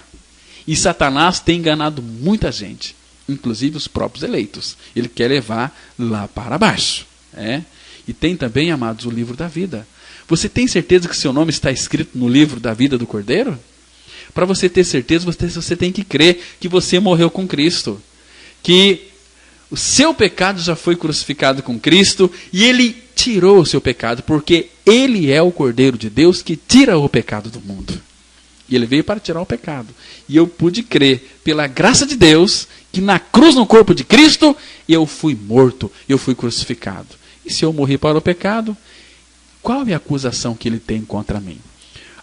E Satanás tem enganado muita gente, inclusive os próprios eleitos. Ele quer levar lá para baixo. E tem também, amados, o livro da vida. Você tem certeza que seu nome está escrito no livro da vida do Cordeiro? Para você ter certeza, você tem que crer que você morreu com Cristo. Que o seu pecado já foi crucificado com Cristo e Ele tirou o seu pecado, porque Ele é o Cordeiro de Deus que tira o pecado do mundo. E Ele veio para tirar o pecado. E eu pude crer, pela graça de Deus, que na cruz, no corpo de Cristo, eu fui morto, eu fui crucificado. E se eu morri para o pecado, qual é a acusação que Ele tem contra mim?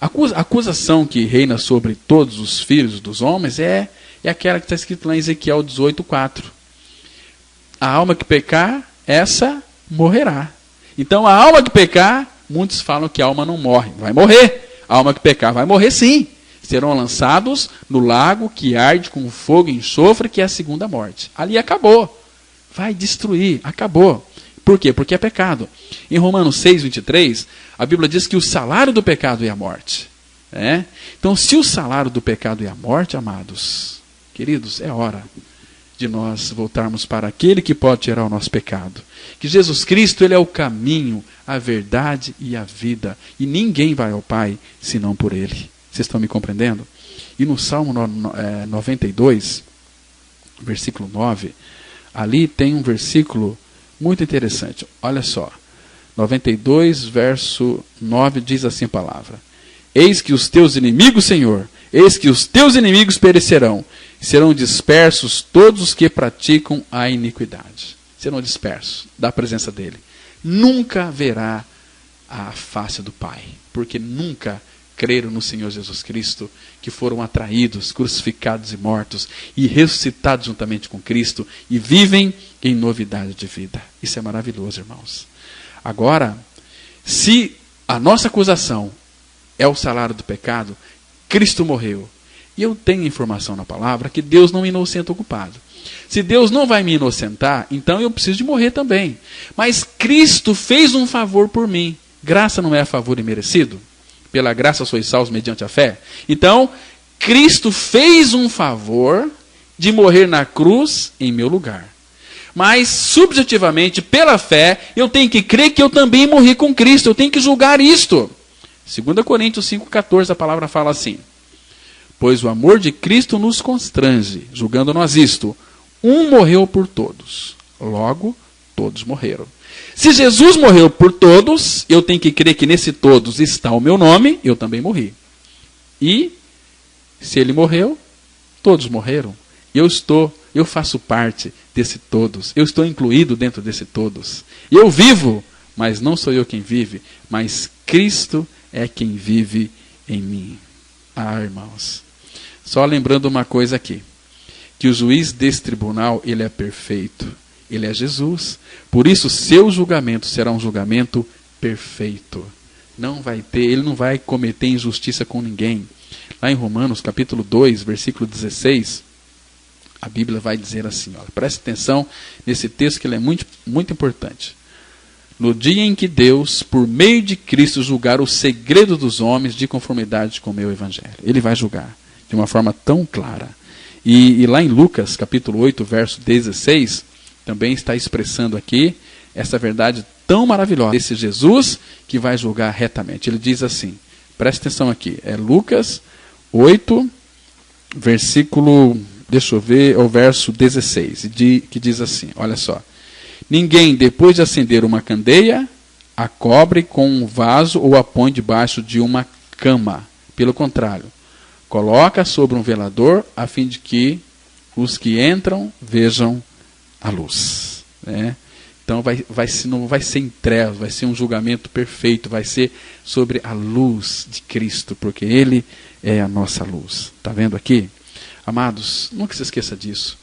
A acusação que reina sobre todos os filhos dos homens é aquela que está escrita lá em Ezequiel 18:4. A alma que pecar, essa morrerá. Então a alma que pecar, muitos falam que a alma não morre. Vai morrer. A alma que pecar vai morrer sim. Serão lançados no lago que arde com fogo e enxofre, que é a segunda morte. Ali acabou. Vai destruir. Acabou. Por quê? Porque é pecado. Em Romanos 6:23, a Bíblia diz que o salário do pecado é a morte. Então, se o salário do pecado é a morte, amados, queridos, é hora de nós voltarmos para aquele que pode tirar o nosso pecado. Que Jesus Cristo, Ele é o caminho, a verdade e a vida. E ninguém vai ao Pai senão por Ele. Vocês estão me compreendendo? E no Salmo 92, versículo 9, ali tem um versículo muito interessante. Olha só. 92, verso 9, diz assim a palavra. Eis que os teus inimigos, Senhor, eis que os teus inimigos perecerão. Serão dispersos todos os que praticam a iniquidade. Serão dispersos da presença dele. Nunca verá a face do Pai. Porque nunca creram no Senhor Jesus Cristo, que foram atraídos, crucificados e mortos, e ressuscitados juntamente com Cristo, e vivem em novidade de vida. Isso é maravilhoso, irmãos. Agora, se a nossa acusação é o salário do pecado, Cristo morreu. E eu tenho informação na palavra que Deus não inocenta o culpado. Se Deus não vai me inocentar, então eu preciso de morrer também. Mas Cristo fez um favor por mim. Graça não é favor imerecido? Pela graça sois salvos mediante a fé. Então, Cristo fez um favor de morrer na cruz em meu lugar. Mas, subjetivamente, pela fé, eu tenho que crer que eu também morri com Cristo. Eu tenho que julgar isto. 2 Coríntios 5,14, a palavra fala assim. Pois o amor de Cristo nos constrange, julgando nós isto. Um morreu por todos, logo todos morreram. Se Jesus morreu por todos, eu tenho que crer que nesse todos está o meu nome, eu também morri. E, se ele morreu, todos morreram. Eu faço parte desse todos, eu estou incluído dentro desse todos. Eu vivo, mas não sou eu quem vive, mas Cristo é quem vive em mim. Ah, irmãos. Só lembrando uma coisa aqui, que o juiz desse tribunal, ele é perfeito, ele é Jesus. Por isso, seu julgamento será um julgamento perfeito. Ele não vai cometer injustiça com ninguém. Lá em Romanos, capítulo 2, versículo 16, a Bíblia vai dizer assim, preste atenção nesse texto que ele é muito, muito importante. No dia em que Deus, por meio de Cristo, julgar o segredo dos homens de conformidade com o meu evangelho. Ele vai julgar de uma forma tão clara. E lá em Lucas, capítulo 8, verso 16, também está expressando aqui essa verdade tão maravilhosa, esse Jesus que vai julgar retamente. Ele diz assim, presta atenção aqui, é Lucas 8, versículo, deixa eu ver, é o verso 16, que diz assim, olha só. Ninguém, depois de acender uma candeia, a cobre com um vaso ou a põe debaixo de uma cama. Pelo contrário, coloca sobre um velador, a fim de que os que entram vejam a luz. Né? Então não vai ser em trevas, vai ser um julgamento perfeito, vai ser sobre a luz de Cristo, porque Ele é a nossa luz. Está vendo aqui? Amados, nunca se esqueça disso.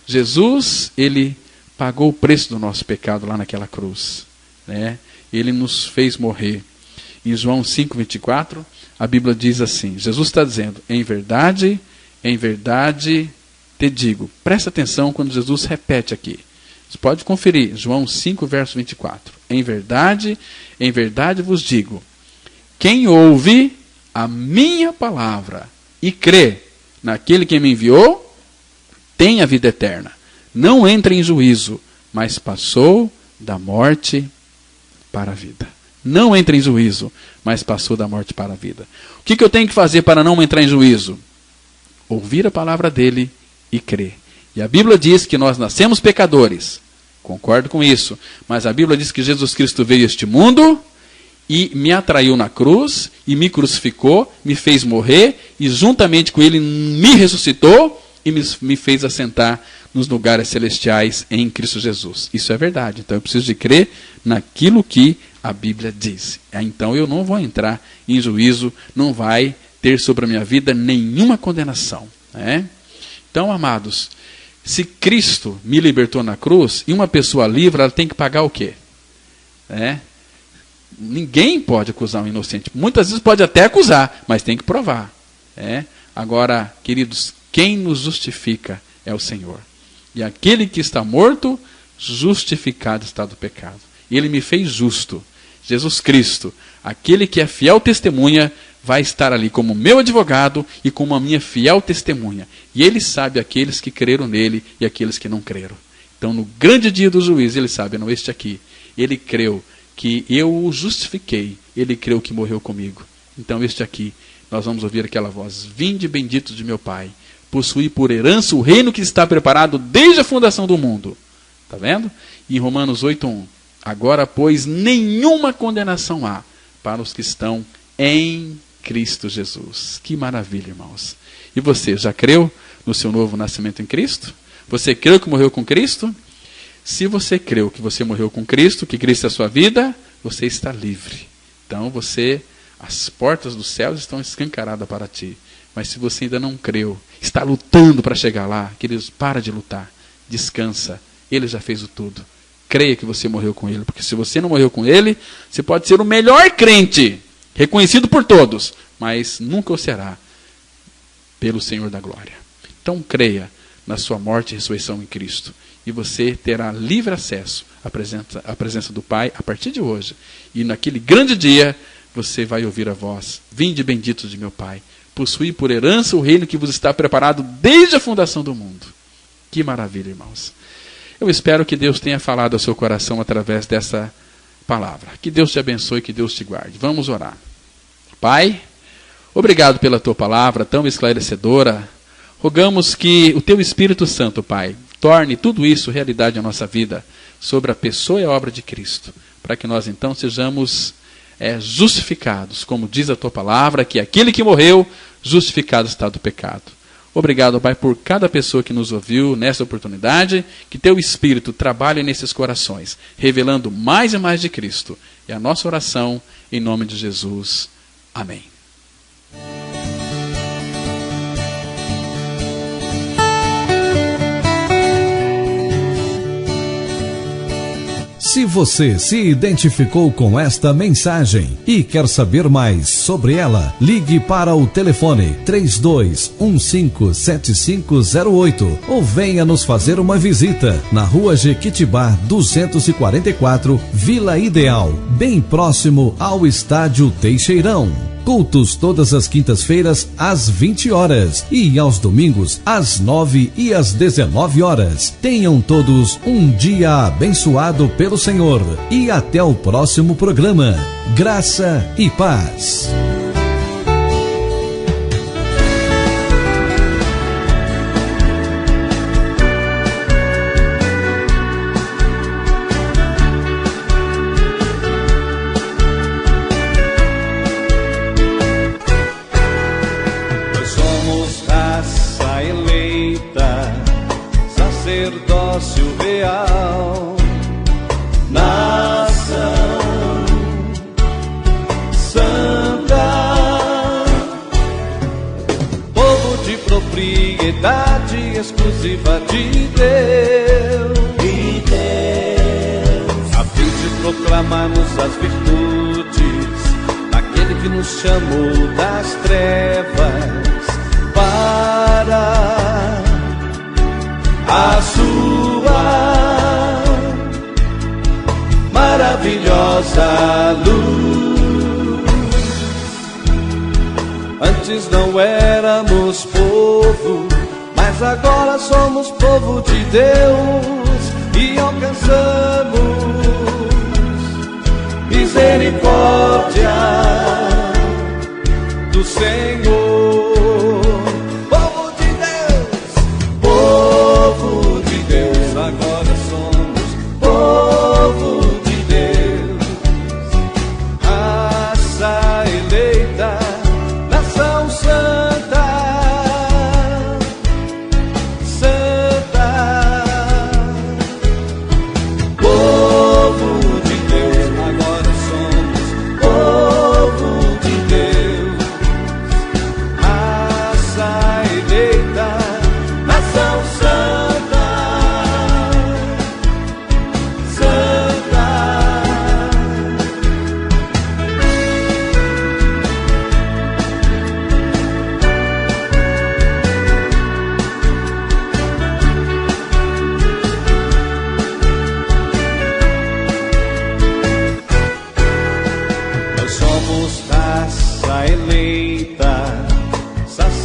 Jesus, Ele pagou o preço do nosso pecado lá naquela cruz. Né? Ele nos fez morrer. Em João 5,24, a Bíblia diz assim, Jesus está dizendo, em verdade te digo. Presta atenção quando Jesus repete aqui. Você pode conferir, João 5, verso 24. Em verdade vos digo, quem ouve a minha palavra e crê naquele que me enviou, tem a vida eterna. Não entra em juízo, mas passou da morte para a vida. Não entra em juízo, mas passou da morte para a vida. O que eu tenho que fazer para não entrar em juízo? Ouvir a palavra dele e crer. E a Bíblia diz que nós nascemos pecadores. Concordo com isso. Mas a Bíblia diz que Jesus Cristo veio a este mundo e me atraiu na cruz, e me crucificou, me fez morrer, e juntamente com ele me ressuscitou e me fez assentar nos lugares celestiais em Cristo Jesus. Isso é verdade. Então eu preciso de crer naquilo que a Bíblia diz. Então eu não vou entrar em juízo, não vai ter sobre a minha vida nenhuma condenação. Né? Então, amados, se Cristo me libertou na cruz, e uma pessoa livre, ela tem que pagar o quê? Ninguém pode acusar um inocente. Muitas vezes pode até acusar, mas tem que provar. Agora, queridos, quem nos justifica é o Senhor. E aquele que está morto, justificado está do pecado. E Ele me fez justo. Jesus Cristo, aquele que é fiel testemunha, vai estar ali como meu advogado e como a minha fiel testemunha. E Ele sabe aqueles que creram nele e aqueles que não creram. Então, no grande dia do juízo, Ele sabe, não este aqui. Ele creu que eu o justifiquei. Ele creu que morreu comigo. Então, este aqui, nós vamos ouvir aquela voz. Vinde bendito de meu Pai, possuí por herança o reino que está preparado desde a fundação do mundo. Está vendo? E em Romanos 8:1. Agora, pois, nenhuma condenação há para os que estão em Cristo Jesus. Que maravilha, irmãos. E você, já creu no seu novo nascimento em Cristo? Você creu que morreu com Cristo? Se você creu que você morreu com Cristo, que Cristo é a sua vida, você está livre. Então, as portas do céu estão escancaradas para ti. Mas se você ainda não creu, está lutando para chegar lá, queridos, para de lutar. Descansa. Ele já fez o tudo. Creia que você morreu com Ele, porque se você não morreu com Ele, você pode ser o melhor crente, reconhecido por todos, mas nunca o será pelo Senhor da glória. Então creia na sua morte e ressurreição em Cristo, e você terá livre acesso à presença do Pai a partir de hoje. E naquele grande dia, você vai ouvir a voz, vinde benditos de meu Pai, possuí por herança o reino que vos está preparado desde a fundação do mundo. Que maravilha, irmãos. Eu espero que Deus tenha falado ao seu coração através dessa palavra. Que Deus te abençoe, que Deus te guarde. Vamos orar. Pai, obrigado pela tua palavra tão esclarecedora. Rogamos que o teu Espírito Santo, Pai, torne tudo isso realidade na nossa vida, sobre a pessoa e a obra de Cristo, para que nós então sejamos justificados, como diz a tua palavra, que aquele que morreu, justificado está do pecado. Obrigado, Pai, por cada pessoa que nos ouviu nessa oportunidade, que teu Espírito trabalhe nesses corações, revelando mais e mais de Cristo. É a nossa oração, em nome de Jesus. Amém. Se você se identificou com esta mensagem e quer saber mais sobre ela, ligue para o telefone 32157508 ou venha nos fazer uma visita na Rua Jequitibá 244, Vila Ideal, bem próximo ao Estádio Teixeirão. Cultos todas as quintas-feiras às 20 horas e aos domingos às 9 e às 19 horas. Tenham todos um dia abençoado pelo Senhor e até o próximo programa. Graça e paz. Sacerdócio real, nação santa, povo de propriedade exclusiva de Deus, a fim de proclamarmos as virtudes daquele que nos chamou das trevas para a sua maravilhosa luz. Antes não éramos povo, mas agora somos povo de Deus e alcançamos misericórdia do Senhor. Agora somos povo de Deus, raça eleita, nação santa, santa, povo de Deus. Agora somos povo de Deus, raça eleita, nação santa.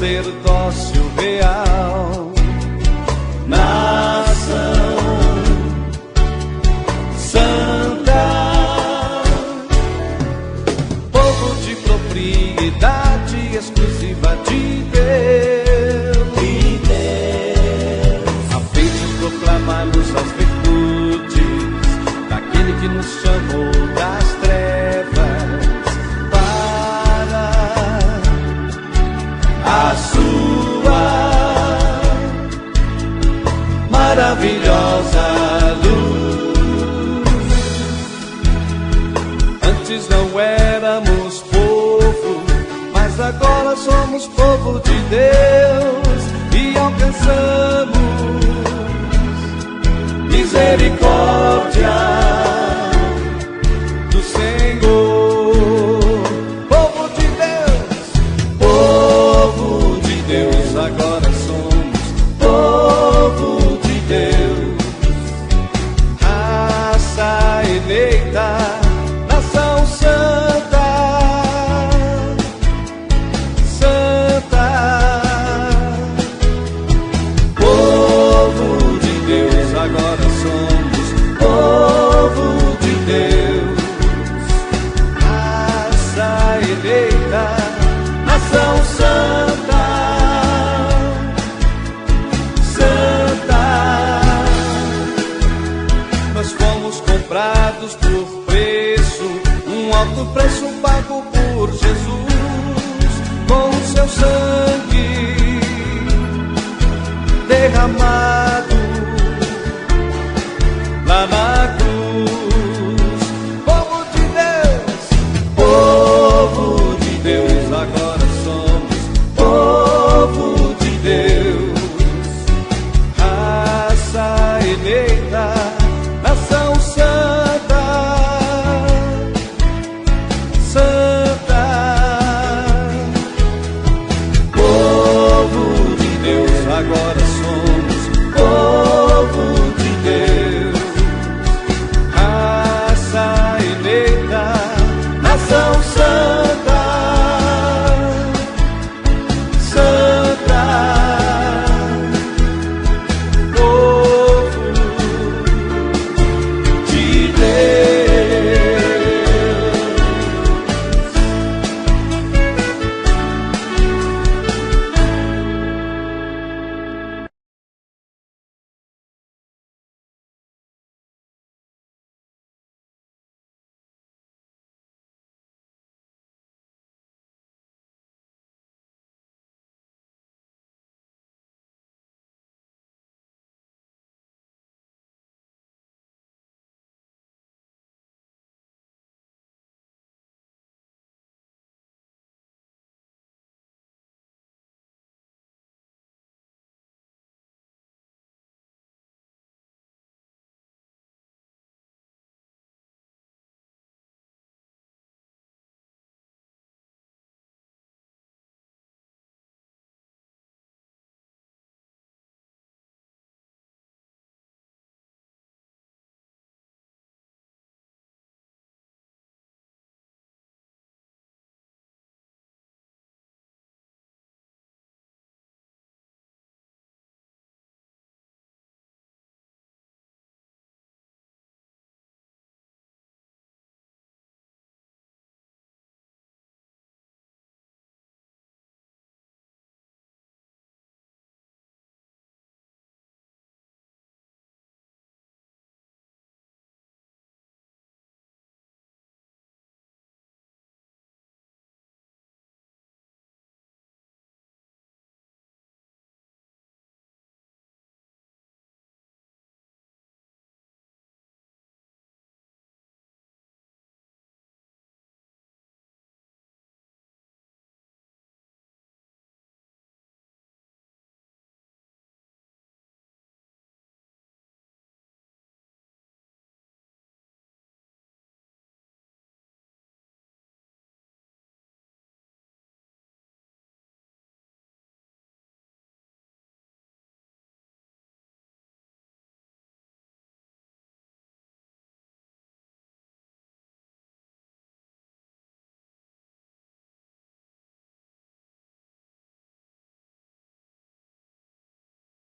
Sacerdócio real, nação santa, povo de propriedade exclusiva de Deus, a fim de proclamarmos as virtudes daquele que nos chamou das trevas para a sua maravilhosa luz. Antes não éramos povo, mas agora somos povo de Deus e alcançamos